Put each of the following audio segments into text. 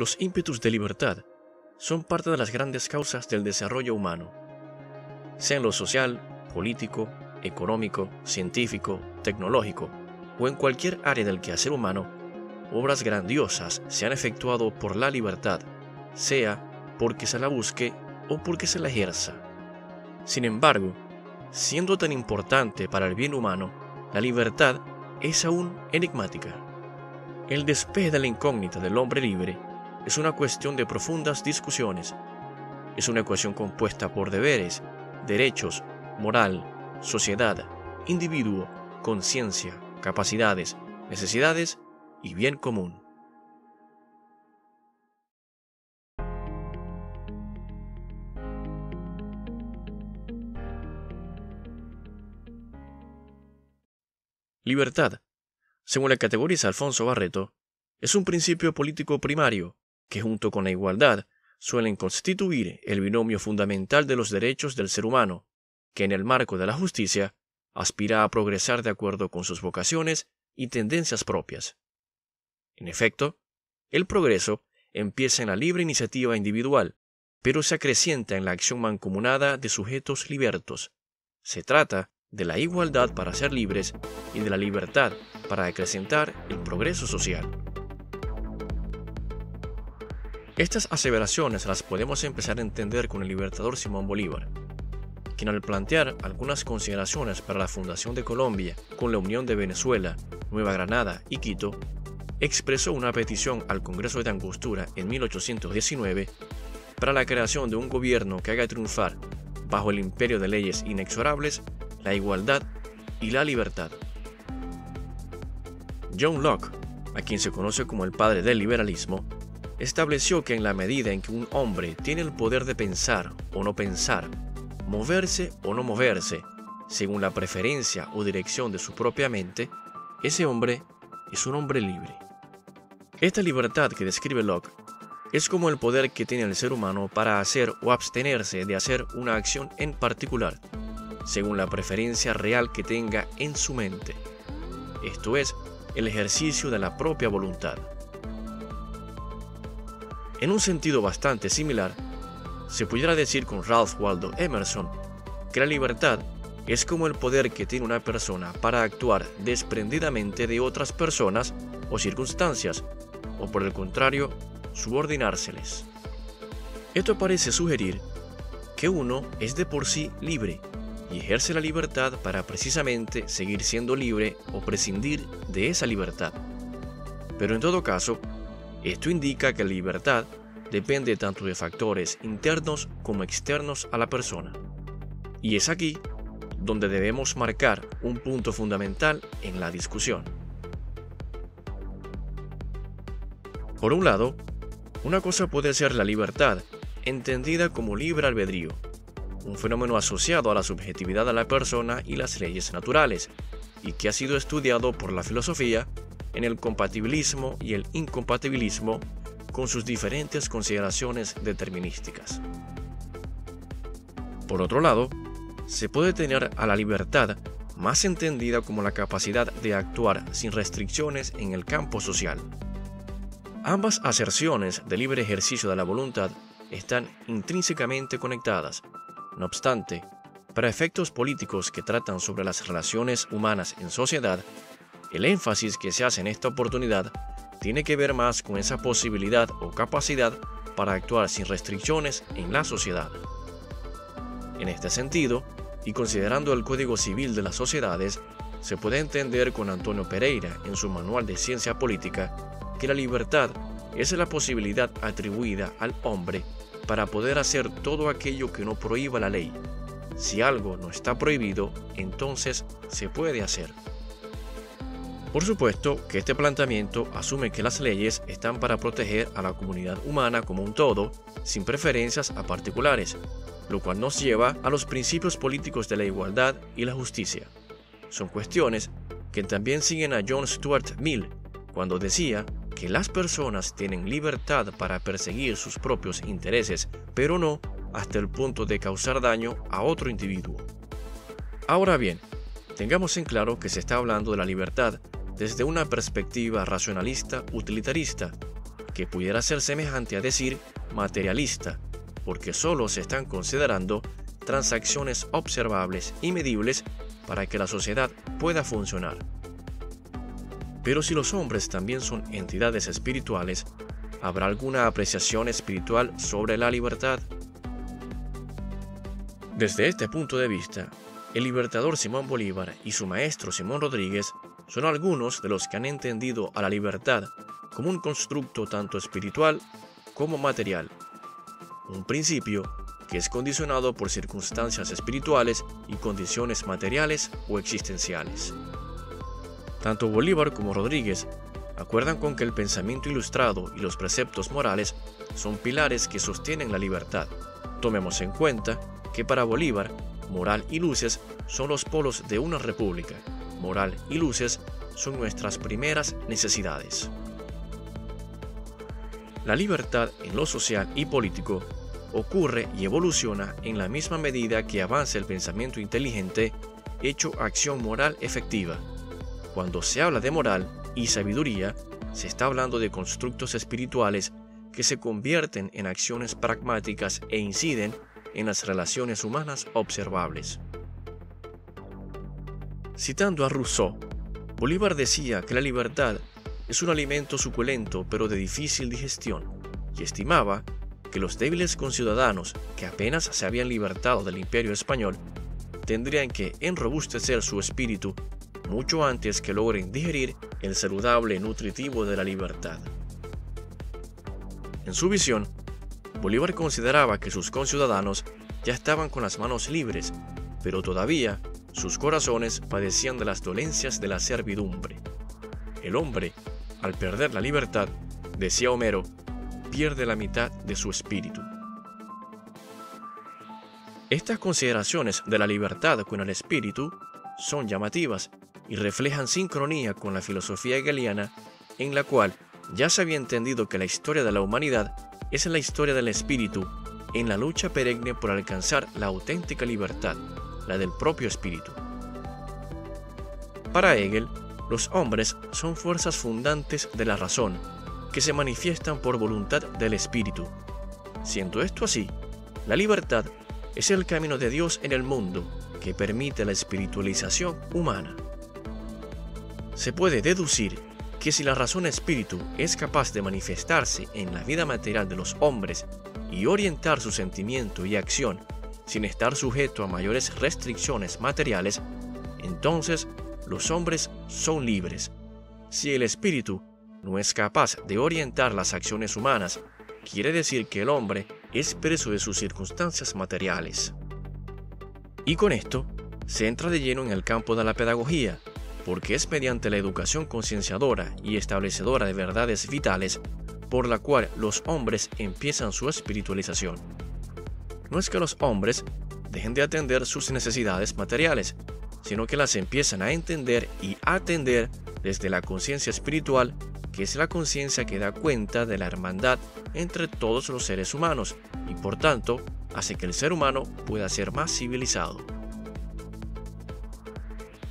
Los ímpetus de libertad son parte de las grandes causas del desarrollo humano, sea en lo social, político, económico, científico, tecnológico o en cualquier área del quehacer humano. Obras grandiosas se han efectuado por la libertad, sea porque se la busque o porque se la ejerza. Sin embargo, siendo tan importante para el bien humano, la libertad es aún enigmática. El despeje de la incógnita del hombre libre es una cuestión de profundas discusiones. Es una ecuación compuesta por deberes, derechos, moral, sociedad, individuo, conciencia, capacidades, necesidades y bien común. Libertad, según la categoriza Alfonso Barreto, es un principio político primario que junto con la igualdad suelen constituir el binomio fundamental de los derechos del ser humano, que en el marco de la justicia aspira a progresar de acuerdo con sus vocaciones y tendencias propias. En efecto, el progreso empieza en la libre iniciativa individual, pero se acrecienta en la acción mancomunada de sujetos libertos. Se trata de la igualdad para ser libres y de la libertad para acrecentar el progreso social. Estas aseveraciones las podemos empezar a entender con el libertador Simón Bolívar, quien al plantear algunas consideraciones para la fundación de Colombia con la unión de Venezuela, Nueva Granada y Quito, expresó una petición al Congreso de Angostura en 1819 para la creación de un gobierno que haga triunfar, bajo el imperio de leyes inexorables, la igualdad y la libertad. John Locke, a quien se conoce como el padre del liberalismo, estableció que en la medida en que un hombre tiene el poder de pensar o no pensar, moverse o no moverse, según la preferencia o dirección de su propia mente, ese hombre es un hombre libre. Esta libertad que describe Locke es como el poder que tiene el ser humano para hacer o abstenerse de hacer una acción en particular, según la preferencia real que tenga en su mente. Esto es, el ejercicio de la propia voluntad. En un sentido bastante similar, se pudiera decir con Ralph Waldo Emerson que la libertad es como el poder que tiene una persona para actuar desprendidamente de otras personas o circunstancias, o por el contrario, subordinárseles. Esto parece sugerir que uno es de por sí libre y ejerce la libertad para precisamente seguir siendo libre o prescindir de esa libertad. Pero en todo caso, esto indica que la libertad depende tanto de factores internos como externos a la persona. Y es aquí donde debemos marcar un punto fundamental en la discusión. Por un lado, una cosa puede ser la libertad, entendida como libre albedrío, un fenómeno asociado a la subjetividad de la persona y las leyes naturales, y que ha sido estudiado por la filosofía en el compatibilismo y el incompatibilismo con sus diferentes consideraciones determinísticas. Por otro lado, se puede tener a la libertad más entendida como la capacidad de actuar sin restricciones en el campo social. Ambas aserciones de libre ejercicio de la voluntad están intrínsecamente conectadas. No obstante, para efectos políticos que tratan sobre las relaciones humanas en sociedad, el énfasis que se hace en esta oportunidad tiene que ver más con esa posibilidad o capacidad para actuar sin restricciones en la sociedad. En este sentido, y considerando el Código Civil de las Sociedades, se puede entender con Antonio Pereira en su Manual de Ciencia Política que la libertad es la posibilidad atribuida al hombre para poder hacer todo aquello que no prohíba la ley. Si algo no está prohibido, entonces se puede hacer. Por supuesto que este planteamiento asume que las leyes están para proteger a la comunidad humana como un todo, sin preferencias a particulares, lo cual nos lleva a los principios políticos de la igualdad y la justicia. Son cuestiones que también siguen a John Stuart Mill cuando decía que las personas tienen libertad para perseguir sus propios intereses, pero no hasta el punto de causar daño a otro individuo. Ahora bien, tengamos en claro que se está hablando de la libertad desde una perspectiva racionalista utilitarista, que pudiera ser semejante a decir materialista, porque solo se están considerando transacciones observables y medibles para que la sociedad pueda funcionar. Pero si los hombres también son entidades espirituales, ¿habrá alguna apreciación espiritual sobre la libertad? Desde este punto de vista, el libertador Simón Bolívar y su maestro Simón Rodríguez son algunos de los que han entendido a la libertad como un constructo tanto espiritual como material, un principio que es condicionado por circunstancias espirituales y condiciones materiales o existenciales. Tanto Bolívar como Rodríguez acuerdan con que el pensamiento ilustrado y los preceptos morales son pilares que sostienen la libertad. Tomemos en cuenta que para Bolívar, moral y luces son los polos de una república. Moral y luces son nuestras primeras necesidades. La libertad en lo social y político ocurre y evoluciona en la misma medida que avanza el pensamiento inteligente hecho acción moral efectiva. Cuando se habla de moral y sabiduría, se está hablando de constructos espirituales que se convierten en acciones pragmáticas e inciden en las relaciones humanas observables. Citando a Rousseau, Bolívar decía que la libertad es un alimento suculento pero de difícil digestión, y estimaba que los débiles conciudadanos que apenas se habían libertado del Imperio español tendrían que enrobustecer su espíritu mucho antes que logren digerir el saludable nutritivo de la libertad. En su visión, Bolívar consideraba que sus conciudadanos ya estaban con las manos libres, pero todavía sus corazones padecían de las dolencias de la servidumbre. El hombre, al perder la libertad, decía Homero, pierde la mitad de su espíritu. Estas consideraciones de la libertad con el espíritu son llamativas y reflejan sincronía con la filosofía hegeliana, en la cual ya se había entendido que la historia de la humanidad es la historia del espíritu en la lucha perenne por alcanzar la auténtica libertad, la del propio espíritu. Para Hegel, los hombres son fuerzas fundantes de la razón, que se manifiestan por voluntad del espíritu. Siendo esto así, la libertad es el camino de Dios en el mundo que permite la espiritualización humana. Se puede deducir que si la razón espíritu es capaz de manifestarse en la vida material de los hombres y orientar su sentimiento y acción sin estar sujeto a mayores restricciones materiales, entonces los hombres son libres. Si el espíritu no es capaz de orientar las acciones humanas, quiere decir que el hombre es preso de sus circunstancias materiales. Y con esto se entra de lleno en el campo de la pedagogía, porque es mediante la educación concienciadora y establecedora de verdades vitales por la cual los hombres empiezan su espiritualización. No es que los hombres dejen de atender sus necesidades materiales, sino que las empiezan a entender y atender desde la conciencia espiritual, que es la conciencia que da cuenta de la hermandad entre todos los seres humanos y por tanto hace que el ser humano pueda ser más civilizado.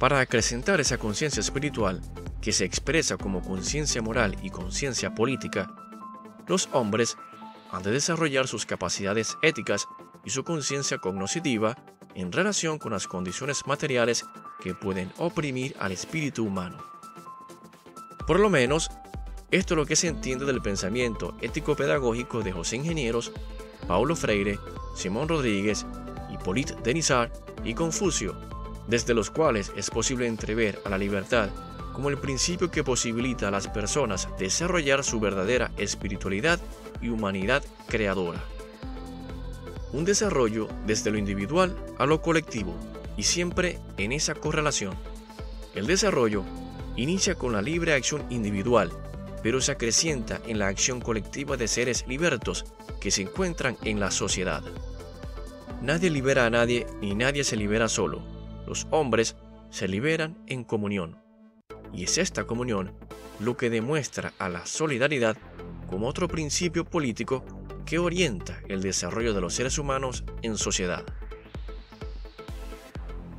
Para acrecentar esa conciencia espiritual, que se expresa como conciencia moral y conciencia política, los hombres han de desarrollar sus capacidades éticas y su conciencia cognoscitiva en relación con las condiciones materiales que pueden oprimir al espíritu humano. Por lo menos, esto es lo que se entiende del pensamiento ético-pedagógico de José Ingenieros, Paulo Freire, Simón Rodríguez, Hippolyte Denisard y Confucio, desde los cuales es posible entrever a la libertad como el principio que posibilita a las personas desarrollar su verdadera espiritualidad y humanidad creadora. Un desarrollo desde lo individual a lo colectivo y siempre en esa correlación. El desarrollo inicia con la libre acción individual, pero se acrecienta en la acción colectiva de seres libertos que se encuentran en la sociedad. Nadie libera a nadie ni nadie se libera solo. Los hombres se liberan en comunión. Y es esta comunión lo que demuestra a la solidaridad como otro principio político que orienta el desarrollo de los seres humanos en sociedad.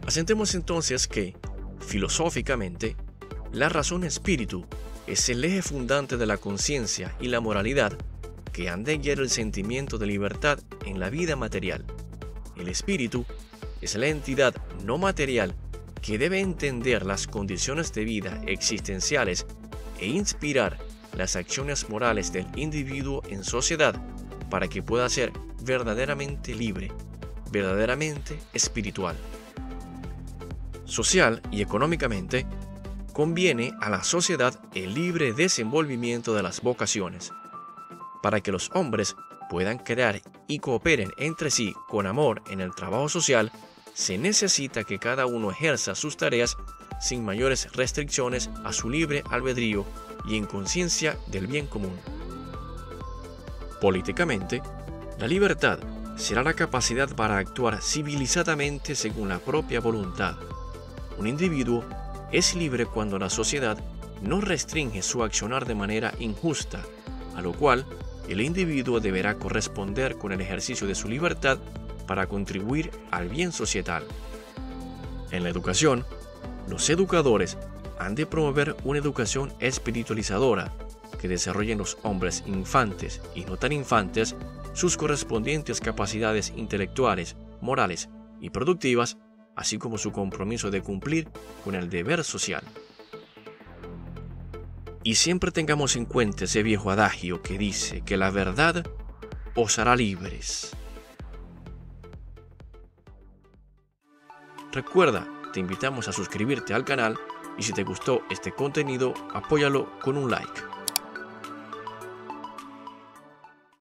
Asentemos entonces que, filosóficamente, la razón espíritu es el eje fundante de la conciencia y la moralidad que han de guiar el sentimiento de libertad en la vida material. El espíritu es la entidad no material que debe entender las condiciones de vida existenciales e inspirar las acciones morales del individuo en sociedad para que pueda ser verdaderamente libre, verdaderamente espiritual. Social y económicamente, conviene a la sociedad el libre desenvolvimiento de las vocaciones. Para que los hombres puedan crear y cooperen entre sí con amor en el trabajo social, se necesita que cada uno ejerza sus tareas sin mayores restricciones a su libre albedrío y en conciencia del bien común. Políticamente, la libertad será la capacidad para actuar civilizadamente según la propia voluntad. Un individuo es libre cuando la sociedad no restringe su accionar de manera injusta, a lo cual el individuo deberá corresponder con el ejercicio de su libertad para contribuir al bien societal. En la educación, los educadores han de promover una educación espiritualizadora que desarrolle en los hombres infantes y no tan infantes sus correspondientes capacidades intelectuales, morales y productivas, así como su compromiso de cumplir con el deber social. Y siempre tengamos en cuenta ese viejo adagio que dice que la verdad os hará libres. Recuerda, te invitamos a suscribirte al canal y si te gustó este contenido, apóyalo con un like.